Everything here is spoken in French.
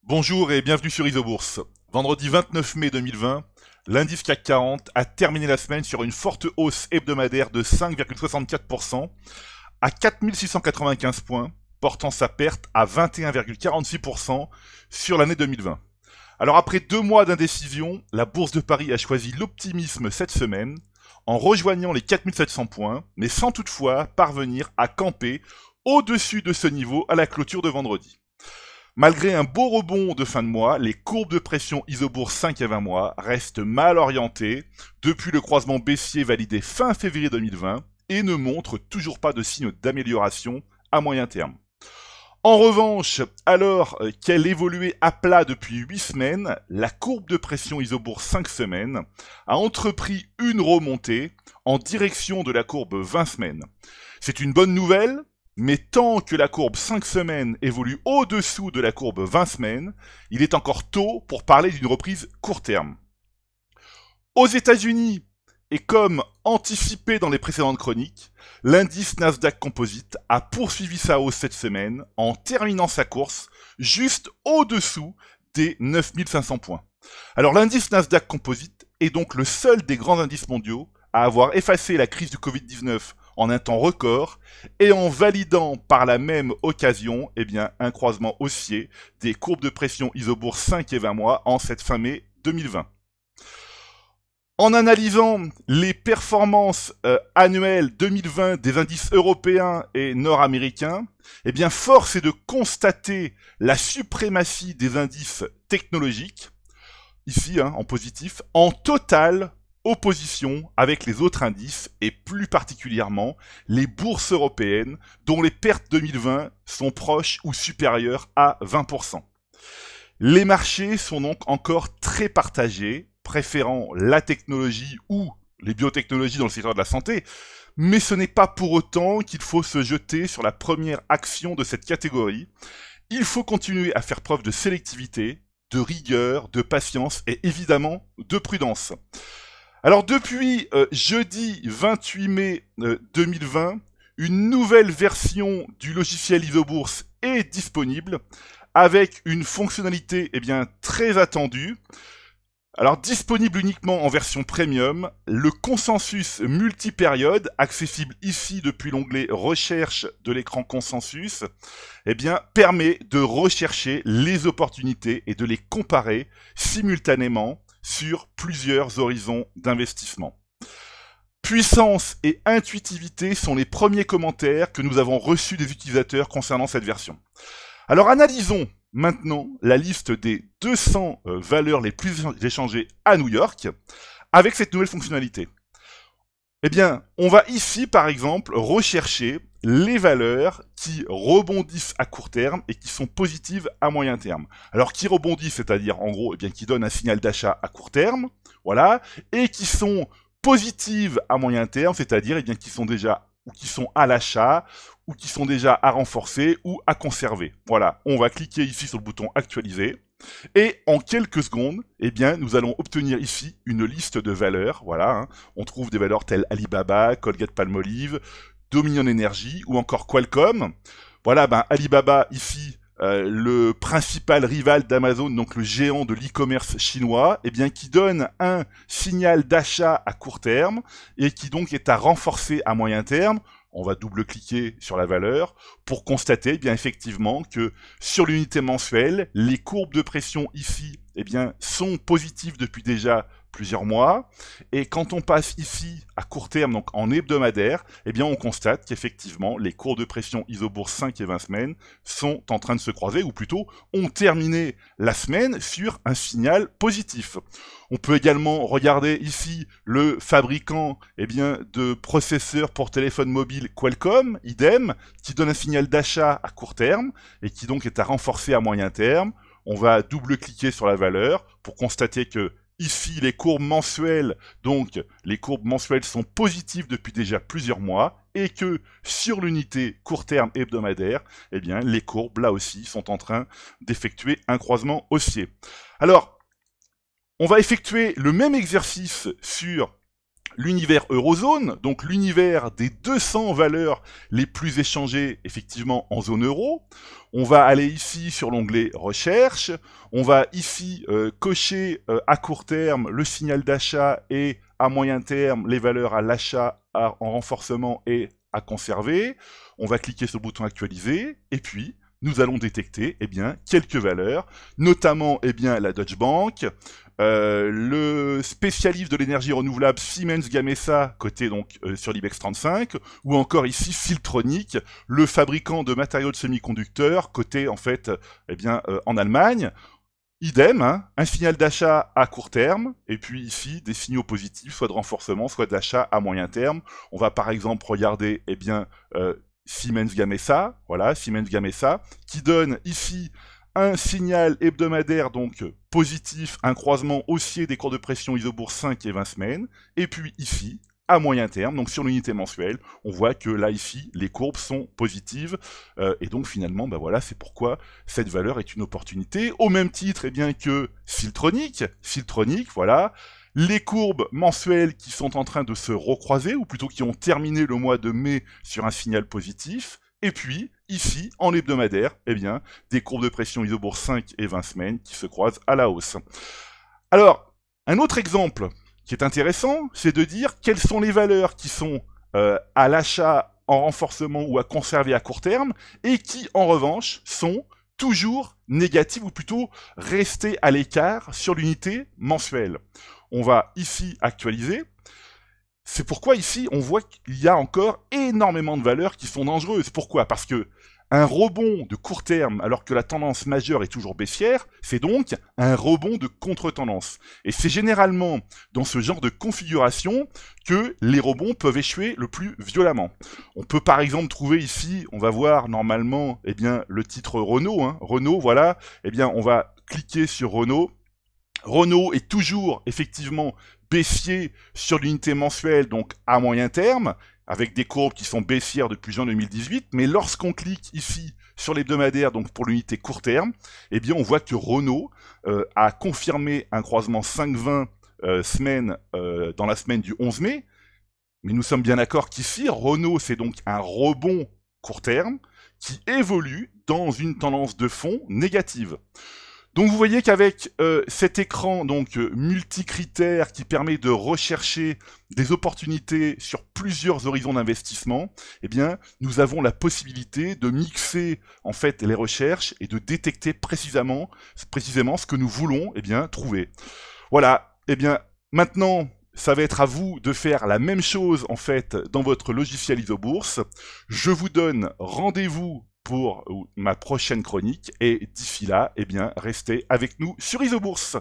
Bonjour et bienvenue sur Isobourse. Vendredi 29 mai 2020, l'indice CAC 40 a terminé la semaine sur une forte hausse hebdomadaire de 5,64% à 4695 points, portant sa perte à 21,46% sur l'année 2020. Alors après 2 mois d'indécision, la bourse de Paris a choisi l'optimisme cette semaine en rejoignant les 4700 points, mais sans toutefois parvenir à camper au-dessus de ce niveau à la clôture de vendredi. Malgré un beau rebond de fin de mois, les courbes de pression Isobourse 5 et 20 mois restent mal orientées depuis le croisement baissier validé fin février 2020 et ne montrent toujours pas de signes d'amélioration à moyen terme. En revanche, alors qu'elle évoluait à plat depuis 8 semaines, la courbe de pression Isobourse 5 semaines a entrepris une remontée en direction de la courbe 20 semaines. C'est une bonne nouvelle, mais tant que la courbe 5 semaines évolue au-dessous de la courbe 20 semaines, il est encore tôt pour parler d'une reprise court terme. Aux États-Unis, et comme anticipé dans les précédentes chroniques, l'indice Nasdaq Composite a poursuivi sa hausse cette semaine en terminant sa course juste au-dessous des 9500 points. Alors l'indice Nasdaq Composite est donc le seul des grands indices mondiaux à avoir effacé la crise du Covid-19 en un temps record et en validant par la même occasion un croisement haussier des courbes de pression Isobourse 5 et 20 mois en cette fin mai 2020. En analysant les performances annuelles 2020 des indices européens et nord-américains, force est de constater la suprématie des indices technologiques, ici en positif, en totale opposition avec les autres indices et plus particulièrement les bourses européennes dont les pertes 2020 sont proches ou supérieures à 20%. Les marchés sont donc encore très partagés, préférant la technologie ou les biotechnologies dans le secteur de la santé, mais ce n'est pas pour autant qu'il faut se jeter sur la première action de cette catégorie. Il faut continuer à faire preuve de sélectivité, de rigueur, de patience et évidemment de prudence. Alors depuis jeudi 28 mai 2020, une nouvelle version du logiciel Isobourse est disponible avec une fonctionnalité très attendue. Alors disponible uniquement en version premium, le consensus multipériode, accessible ici depuis l'onglet recherche de l'écran consensus, permet de rechercher les opportunités et de les comparer simultanément sur plusieurs horizons d'investissement. Puissance et intuitivité sont les premiers commentaires que nous avons reçus des utilisateurs concernant cette version. Alors analysons maintenant la liste des 200 valeurs les plus échangées à New York avec cette nouvelle fonctionnalité. On va ici par exemple rechercher les valeurs qui rebondissent à court terme et qui sont positives à moyen terme. Alors qui rebondissent, c'est-à-dire en gros qui donnent un signal d'achat à court terme, voilà, et qui sont positives à moyen terme, c'est-à-dire qui sont déjà ou qui sont à l'achat, ou qui sont déjà à renforcer ou à conserver. Voilà, on va cliquer ici sur le bouton actualiser. Et en quelques secondes, nous allons obtenir ici une liste de valeurs. Voilà, on trouve des valeurs telles Alibaba, Colgate-Palmolive, Dominion Energy ou encore Qualcomm. Voilà, Alibaba ici, le principal rival d'Amazon, donc le géant de l'e-commerce chinois, qui donne un signal d'achat à court terme et qui donc est à renforcer à moyen terme. On va double-cliquer sur la valeur pour constater effectivement que sur l'unité mensuelle, les courbes de pression ici sont positives depuis déjà plusieurs mois. Et quand on passe ici à court terme, donc en hebdomadaire, on constate qu'effectivement les courbes de pression Isobourse 5 et 20 semaines sont en train de se croiser, ou plutôt ont terminé la semaine sur un signal positif. On peut également regarder ici le fabricant de processeurs pour téléphone mobile Qualcomm, idem, qui donne un signal d'achat à court terme et qui donc est à renforcer à moyen terme. On va double-cliquer sur la valeur pour constater que ici, les courbes mensuelles, donc les courbes mensuelles sont positives depuis déjà plusieurs mois et que sur l'unité court terme hebdomadaire, les courbes là aussi sont en train d'effectuer un croisement haussier. Alors, on va effectuer le même exercice sur l'univers eurozone, donc l'univers des 200 valeurs les plus échangées effectivement en zone euro. On va aller ici sur l'onglet recherche, on va ici cocher à court terme le signal d'achat et à moyen terme les valeurs à l'achat, en renforcement et à conserver. On va cliquer sur le bouton actualiser et puis nous allons détecter quelques valeurs, notamment la Deutsche Bank, le spécialiste de l'énergie renouvelable Siemens Gamesa, coté donc sur l'IBEX 35, ou encore ici Siltronic, le fabricant de matériaux de semi-conducteurs, coté en fait en Allemagne. Idem, hein, un signal d'achat à court terme, et puis ici des signaux positifs, soit de renforcement, soit d'achat à moyen terme. On va par exemple regarder Siemens Gamesa, voilà, Siemens Gamesa, qui donne ici un signal hebdomadaire donc positif, un croisement haussier des cours de pression Isobourse 5 et 20 semaines, et puis ici, à moyen terme, donc sur l'unité mensuelle, on voit que là ici, les courbes sont positives, et donc finalement, voilà, c'est pourquoi cette valeur est une opportunité, au même titre que Siltronic, voilà, les courbes mensuelles qui sont en train de se recroiser, ou plutôt qui ont terminé le mois de mai sur un signal positif, et puis, ici, en hebdomadaire, des courbes de pression Isobourse 5 et 20 semaines qui se croisent à la hausse. Alors, un autre exemple qui est intéressant, c'est de dire quelles sont les valeurs qui sont à l'achat en renforcement ou à conserver à court terme, et qui, en revanche, sont toujours négatives, ou plutôt restées à l'écart sur l'unité mensuelle. On va ici actualiser. C'est pourquoi ici, on voit qu'il y a encore énormément de valeurs qui sont dangereuses. Pourquoi? Parce que un rebond de court terme, alors que la tendance majeure est toujours baissière, c'est donc un rebond de contre-tendance. Et c'est généralement dans ce genre de configuration que les rebonds peuvent échouer le plus violemment. On peut par exemple trouver ici, on va voir normalement le titre Renault. Hein. Renault, voilà, on va cliquer sur Renault. Renault est toujours effectivement baissier sur l'unité mensuelle, donc à moyen terme, avec des courbes qui sont baissières depuis juin 2018, mais lorsqu'on clique ici sur l'hebdomadaire, donc pour l'unité court terme, on voit que Renault a confirmé un croisement 5-20 semaines dans la semaine du 11 mai, mais nous sommes bien d'accord qu'ici, Renault, c'est donc un rebond court terme qui évolue dans une tendance de fond négative. Donc vous voyez qu'avec cet écran multicritères qui permet de rechercher des opportunités sur plusieurs horizons d'investissement, nous avons la possibilité de mixer en fait les recherches et de détecter précisément ce que nous voulons trouver. Voilà, maintenant ça va être à vous de faire la même chose en fait dans votre logiciel Isobourse. Je vous donne rendez-vous pour ma prochaine chronique, et d'ici là, restez avec nous sur Isobourse.